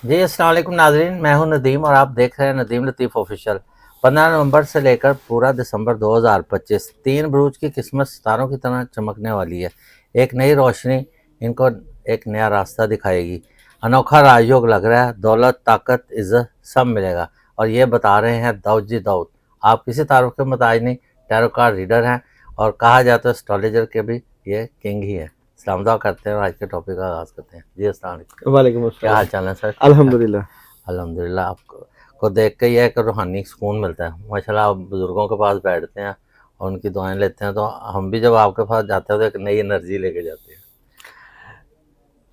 जी अस्सलाम वालेकुम नाजरीन, मैं हूं नदीम और आप देख रहे हैं नदीम लतीफ़ ऑफिशियल। 15 नवंबर से लेकर पूरा दिसंबर 2025 तीन बुरूज की किस्मत सितारों की तरह चमकने वाली है। एक नई रोशनी इनको एक नया रास्ता दिखाएगी। अनोखा राजयोग लग रहा है, दौलत ताकत इज्जत सब मिलेगा। और ये बता रहे हैं दाऊद जी दाऊद। आप किसी तारुफ के मुताज नहीं, टैरो कार्ड रीडर हैं और कहा जाता है एस्ट्रोलॉजर के भी ये किंग ही है। सलाम दुआ करते हैं और आज के टॉपिक का आगाज़ करते हैं। जी अस्सलाम वालेकुम। वालेकुम क्या हाल अस्सलाम। चाल है सर? ठीक ठाक? अल्हम्दुलिल्लाह। अल्हम्दुलिल्लाह। आपको को देख के ये एक रूहानी सुकून मिलता है माशाल्लाह। आप बुजुर्गों के पास बैठते हैं और उनकी दुआएं लेते हैं, तो हम भी जब आपके पास जाते हैं तो एक नई एनर्जी लेके जाते हैं।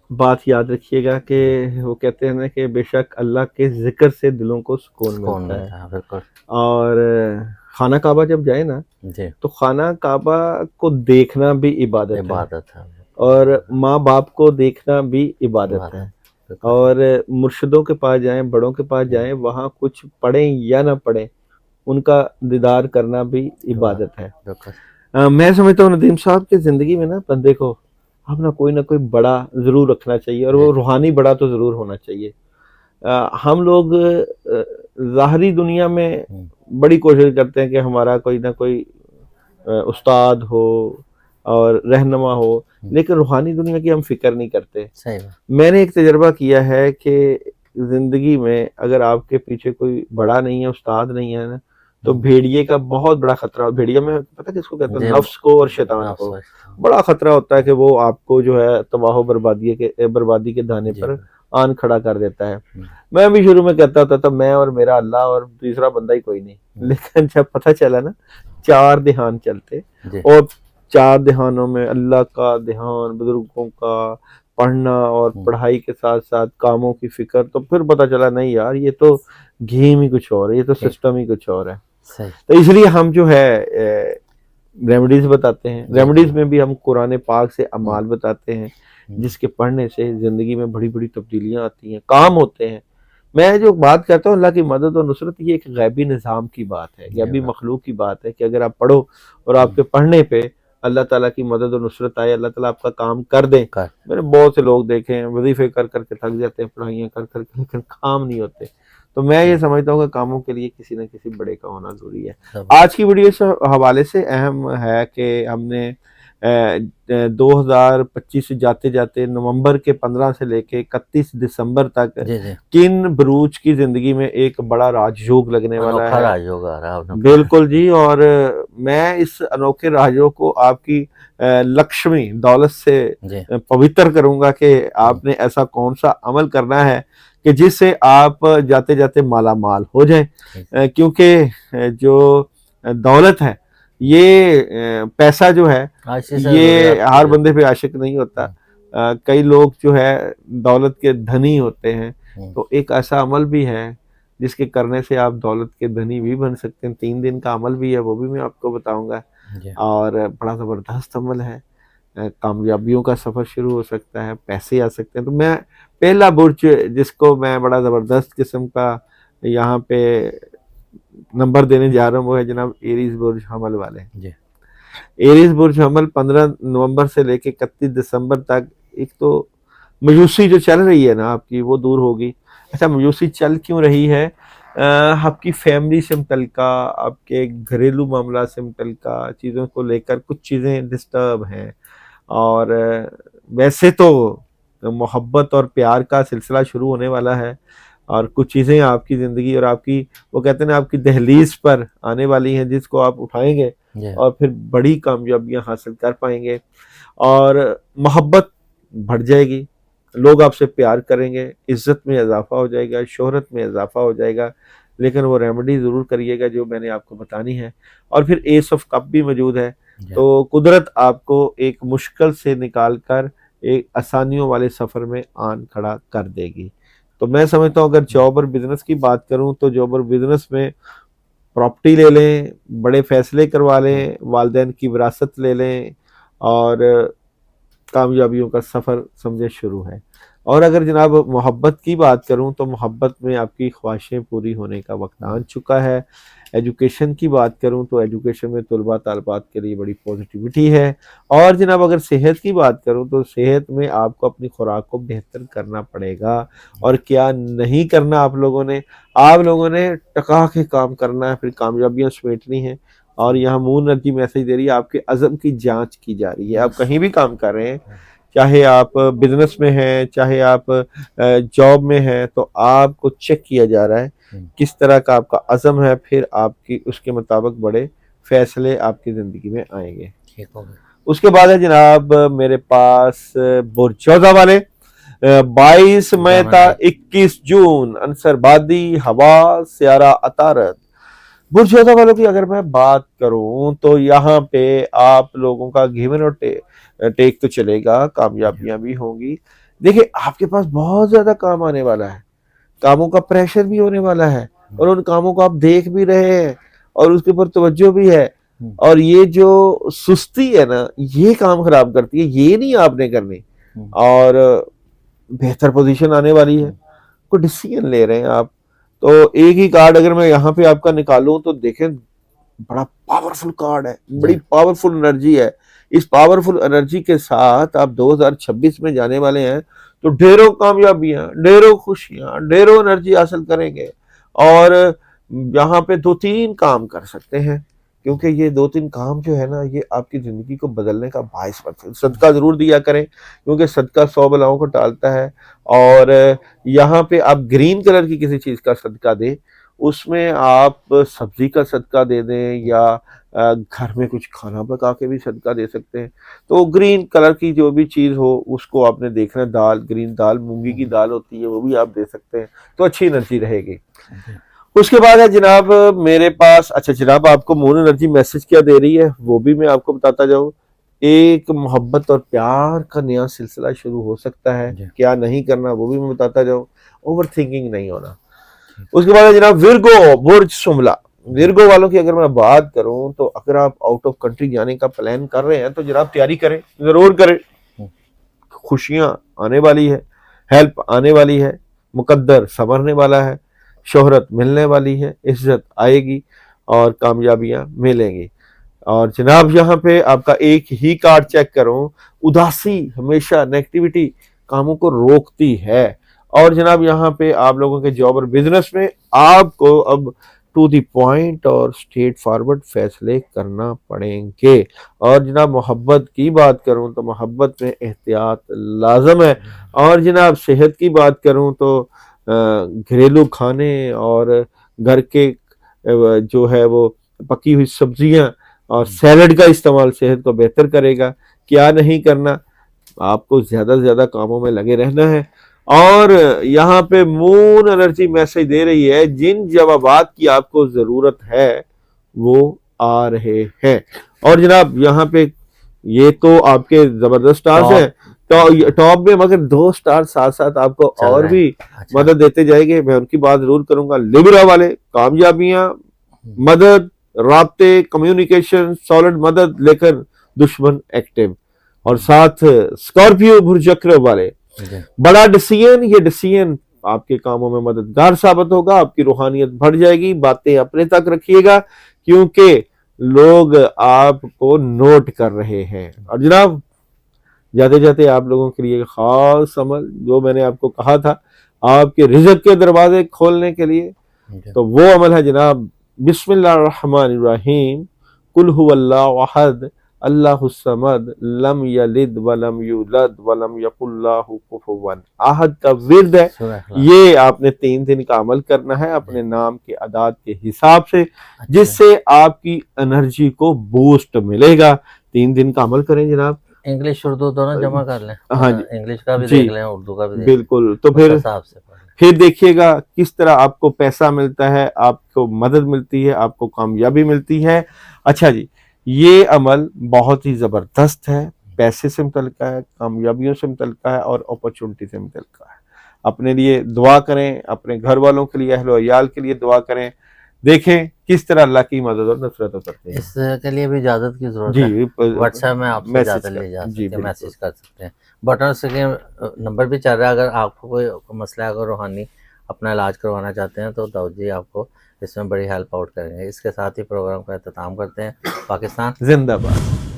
बात याद रखिएगा कि जी, वो कहते हैं ना कि बेशक अल्लाह के ज़िक्र से दिलों को सुकून सुकून मिलता है। मिलता है बिल्कुल। और खाना काबा जब जाए ना, जी, तो खाना काबा को देखना भी इबादत है, इबादत है। और माँ बाप को देखना भी इबादत इबादत है। बिल्कुल। और मुर्शिदों के पास जाएं, बड़ों के पास जी, जाएं, वहाँ कुछ पढ़ें या ना पढ़ें, उनका दीदार करना भी इबादत इबादत है। बिल्कुल। मैं समझता हूँ नदीम साहब कि ज़िंदगी में ना बंदे को अपना कोई ना कोई बड़ा ज़रूर रखना चाहिए, और जी, वो रूहानी बड़ा तो ज़रूर होना चाहिए। हम लोग ज़ाहरी दुनिया में हम्म, बड़ी कोशिश करते हैं कि हमारा कोई ना कोई उस्ताद हो और रहनुमा हो, हम्म, लेकिन रूहानी दुनिया की हम फ़िक्र नहीं करते। सही बात। मैंने एक तजुर्बा किया है कि ज़िंदगी में अगर आपके पीछे कोई बड़ा नहीं है, उस्ताद नहीं है ना, तो हम्म, भेड़िए का बहुत बड़ा खतरा हो। भेड़िया में पता किसको कहते हैं? जी, नफ्स को और शैतान नफ्स को। वश। बड़ा खतरा होता है कि वो आपको जो है तबाह बर्बादी के दाने जी, पर आन खड़ा कर देता है। हम्म, मैं भी शुरू में कहता था, तब मैं और मेरा अल्लाह और तीसरा बंदा ही कोई नहीं। हम्म, लेकिन जब पता चला ना, 4 ध्यान चलते, जी, और 4 ध्यानों में अल्लाह का ध्यान, बुजुर्गों का पढ़ना और हम्म, पढ़ाई के साथ-साथ कामों की फ़िक्र, तो फिर पता चला नहीं यार, ये तो गेम ही कुछ और है, ये तो ठीक, सिस्टम ही कुछ और है। सही। तो इसलिए हम जो है रेमेडीज़ बताते हैं। जी, जी, रेमेडीज़ में भी हम कुरान पाक से हम्म, अमाल बताते हैं, हम्म, जिसके पढ़ने से ज़िंदगी में बड़ी-बड़ी तब्दीलियाँ आती हैं, काम होते हैं। मैं जो बात करता हूँ अल्लाह की मदद और नुसरत, ये एक गैबी निज़ाम की बात है, जी गैबी बिल्कुल। मखलूक की बात है कि अगर आप पढ़ो और हम्म, आपके पढ़ने पे अल्लाह ताला की मदद और नुसरत आए, अल्लाह ताला आपका काम कर दें। कर। मैंने बहुत से लोग देखे हैं, वज़ीफ़े कर के थक जाते हैं, पढ़ाइयाँ कर के, लेकिन काम नहीं होते। तो मैं ये हम्म, समझता हूँ कि कामों के लिए किसी न किसी बड़े का होना ज़रूरी है। सब। आज की वीडियो इस हवाले से अहम है कि हमने 2025 से जाते-जाते नवंबर के 15 से लेके 31 दिसंबर तक जी, जी। किन बरूज की ज़िंदगी में एक बड़ा राजयोग लगने वाला अनोखा है। राजयोग आ रहा है आपने। बिल्कुल जी। और मैं इस अनोखे राजयोग को आपकी लक्ष्मी दौलत से जी, पवित्र करूँगा कि हुँ, आपने ऐसा कौन-सा अमल करना है कि जिससे आप जाते-जाते माला-माल हो जाएँ। ठीक। क्योंकि जो दौलत है, ये पैसा जो है, आशी से ये ज़रूरियात हर पूरी बंदे होती पे आशिक नहीं होता। हैं। कई लोग जो है दौलत के धनी होते हैं। हुँ, तो एक ऐसा अमल भी है जिसके करने से आप दौलत के धनी भी बन सकते हैं। 3 दिन का अमल भी है, वो भी मैं आपको बताऊँगा। जी, और बड़ा ज़बरदस्त अमल है। कामयाबियों का सफ़र शुरू हो सकता है, पैसे आ सकते हैं। तो मैं पहला बुर्ज जिसको मैं बड़ा ज़बरदस्त किस्म का यहाँ पे नंबर देने जा रहा हूँ, वो है जनाब एरीज़ बुर्ज हमल वाले। जी, एरीज़ बुर्ज हमल 15 नवंबर से लेके 31 दिसंबर तक, एक तो मायूसी जो चल रही है ना आपकी, वो दूर होगी। अच्छा, मायूसी चल क्यों रही है? आपकी फैमिली से मुतल्लिका, आपके घरेलू मामला से मुतल्लिका चीज़ों को लेकर कुछ चीज़ें डिस्टर्ब हैं। और वैसे तो मोहब्बत और प्यार का सिलसिला शुरू होने वाला है, और कुछ चीज़ें आपकी ज़िंदगी और आपकी, वो कहते हैं ना, आपकी दहलीज़ पर आने वाली हैं, जिसको आप उठाएँगे जी, और फिर बड़ी कामयाबियाँ हासिल कर पाएँगे। और मोहब्बत बढ़ जाएगी, लोग आपसे प्यार करेंगे, इज़्ज़त में इज़ाफ़ा हो जाएगा, शोहरत में इज़ाफ़ा हो जाएगा। लेकिन वो रेमेडी ज़रूर करिएगा जो मैंने आपको बतानी है। और फिर एस ऑफ कप भी मौजूद है। जी, तो कुदरत आपको एक मुश्किल से निकाल कर एक आसानियों वाले सफ़र में आन खड़ा कर देगी। तो मैं समझता हूँ, अगर हुँ, जॉब और बिज़नेस की बात करूँ, तो जॉब और बिज़नेस में प्रॉपर्टी ले लें, बड़े फ़ैसले करवा हुँ, लें, वालिदैन की विरासत ले लें, और कामयाबियों का सफ़र समझे शुरू है। और अगर जनाब मोहब्बत की बात करूं तो मोहब्बत में आपकी ख्वाहिशें पूरी होने का वक्त आ चुका है। एजुकेशन की बात करूं तो एजुकेशन में तलबा तालबात के लिए बड़ी पॉजिटिविटी है। और जनाब अगर सेहत की बात करूं तो सेहत में आपको अपनी खुराक को बेहतर करना पड़ेगा। और क्या नहीं करना आप लोगों ने टका के काम करना है, फिर कामयाबियां समेटनी है। और यहाँ मून एनर्जी मैसेज दे रही है आपके अज़म की जांच की जा रही है। आप कहीं भी काम कर रहे हैं, चाहे आप बिजनेस में हैं, चाहे आप जॉब में हैं, तो आपको चेक किया जा रहा है किस तरह का आपका अज़म है, फिर आपकी उसके मुताबिक बड़े फैसले आपकी ज़िंदगी में आएंगे। ठीक हो गया। उसके बाद है जनाब मेरे पास बुर्ज चौदह वाले 22 मई था 21 जून अंसरबादी हवा स्यारा अतारत। बुर्ज चौदह वालों की अगर मैं बात करूं तो यहाँ पे आप लोगों का गिवन और टेक तो चलेगा, कामयाबियां भी होंगी। देखिए आपके पास बहुत ज्यादा काम आने वाला है, कामों का प्रेशर भी होने वाला है, और उन कामों को आप देख भी रहे हैं और उसके ऊपर तवज्जो भी है। और ये जो सुस्ती है ना, ये काम खराब करती है, ये नहीं आपने करनी। और बेहतर पोजीशन आने वाली है, कोई डिसीजन ले रहे हैं आप। तो एक ही कार्ड अगर मैं यहाँ पे आपका निकालूं तो देखें बड़ा पावरफुल कार्ड है, बड़ी पावरफुल एनर्जी है। इस पावरफुल एनर्जी के साथ आप 2026 में जाने वाले हैं तो ढेरों कामयाबियां, ढेरों खुशियां, ढेरों एनर्जी हासिल करेंगे। और यहाँ पे 2-3 काम कर सकते हैं, क्योंकि ये 2-3 काम जो है ना, ये आपकी जिंदगी को बदलने का बायस बनते हैं। सदका जरूर दिया करें, क्योंकि सदका 100 बलाओं को टालता है। और यहाँ पे आप ग्रीन कलर की किसी चीज का सदका दें, उसमें आप सब्जी का सदका दे दें, या घर में कुछ खाना पका के भी सदका दे सकते हैं। तो ग्रीन कलर की जो भी चीज़ हो उसको आपने देखना है। दाल, ग्रीन दाल, मूंगी की दाल होती है, वो भी आप दे सकते हैं, तो अच्छी एनर्जी रहेगी। उसके बाद है जनाब मेरे पास, अच्छा जनाब आपको मून एनर्जी मैसेज क्या दे रही है वो भी मैं आपको बताता जाऊँ। एक मोहब्बत और प्यार का नया सिलसिला शुरू हो सकता है, क्या नहीं करना वो भी मैं बताता जाऊँ। ओवर थिंकिंग नहीं होना। उसके बाद है जनाब विर्गो बुर्ज शुमला। विर्गो वालों की अगर मैं बात करूं तो अगर आप आउट ऑफ कंट्री जाने का प्लान कर रहे हैं तो जनाब तैयारी करें, जरूर करें। खुशियां आने वाली है, हेल्प आने वाली है, मुकद्दर संवरने वाला है, शोहरत मिलने वाली है, इज्जत आएगी और कामयाबियां मिलेंगी। और जनाब यहाँ पे आपका एक ही कार्ड चेक करूं, उदासी हमेशा नेगेटिविटी कामों को रोकती है। और जनाब यहाँ पे आप लोगों के जॉब और बिजनेस में आपको अब टू द पॉइंट और स्ट्रेट फॉरवर्ड फैसले करना पड़ेंगे। और जनाब मोहब्बत की बात करूं तो मोहब्बत में एहतियात लाजम है। और जनाब सेहत की बात करूं तो घरेलू खाने और घर के जो है वो पकी हुई सब्जियां और सैलड का इस्तेमाल सेहत को बेहतर करेगा। क्या नहीं करना, आपको ज्यादा से ज्यादा कामों में लगे रहना है। और यहाँ पे मून एनर्जी मैसेज दे रही है जिन जवाबात की आपको जरूरत है वो आ रहे हैं। और जनाब यहाँ पे ये तो आपके जबरदस्त स्टार्स हैं, तो टॉप में मगर 2 स्टार साथ साथ आपको और भी मदद देते जाएंगे, मैं उनकी बात जरूर करूंगा। लिब्रा वाले कामयाबियां, मदद, राब्ते, कम्युनिकेशन, सॉलिड मदद लेकर दुश्मन एक्टिव। और साथ स्कॉर्पियो भुर्चक्र वाले बड़ा डिसीजन, ये डिसीजन आपके कामों में मददगार साबित होगा, आपकी रूहानियत बढ़ जाएगी। बातें अपने तक रखिएगा क्योंकि लोग आपको नोट कर रहे हैं। और जनाब जाते जाते आप लोगों के लिए खास अमल जो मैंने आपको कहा था आपके रिज़्क के दरवाजे खोलने के लिए, तो वो अमल है जनाब बिस्मिल्लाहिर्रहमानिर्रहीम कुल हुवल्लाहु अहद अल्लाहुस समद लम यलिद वलम यूलद वलम यकुल्लाहु कुफुवन अहद का विर्द है। ये आपने 3 दिन का अमल करना है अपने नाम के अदाद के हिसाब से, जिससे आपकी एनर्जी को बूस्ट मिलेगा। 3 दिन का अमल करें जनाब। इंग्लिश उर्दू दोनों जमा कर लें। हाँ जी, इंग्लिश का भी देख लें, उर्दू का भी देख बिल्कुल। तो फिर देखिएगा किस तरह आपको पैसा मिलता है, आपको मदद मिलती है, आपको कामयाबी मिलती है। अच्छा जी, ये अमल बहुत ही जबरदस्त है, पैसे से मुतल्लिक़ है, कामयाबियों से मुतल्लिक़ है और अपॉर्चुनिटी से मुतल्लिक़ है। अपने लिए दुआ करें, अपने घर वालों के लिए, अहल व अयाल के लिए दुआ करें। देखें किस तरह अल्लाह की मदद और नुसरत करते हैं। इसके लिए भी इजाज़त की ज़रूरत जी है। व्हाट्सएप में आपसे मैसेज इजाज़त ली जा कर, सकती जी है, बिल्कुल। मैसेज कर सकते हैं। बटन से नंबर भी चल रहा है, अगर आपको कोई मसला है, अगर रूहानी अपना इलाज करवाना चाहते हैं तो दाऊद जी आपको इसमें बड़ी हेल्प आउट करेंगे। इसके साथ ही प्रोग्राम का अख्ताम करते हैं। पाकिस्तान जिंदाबाद।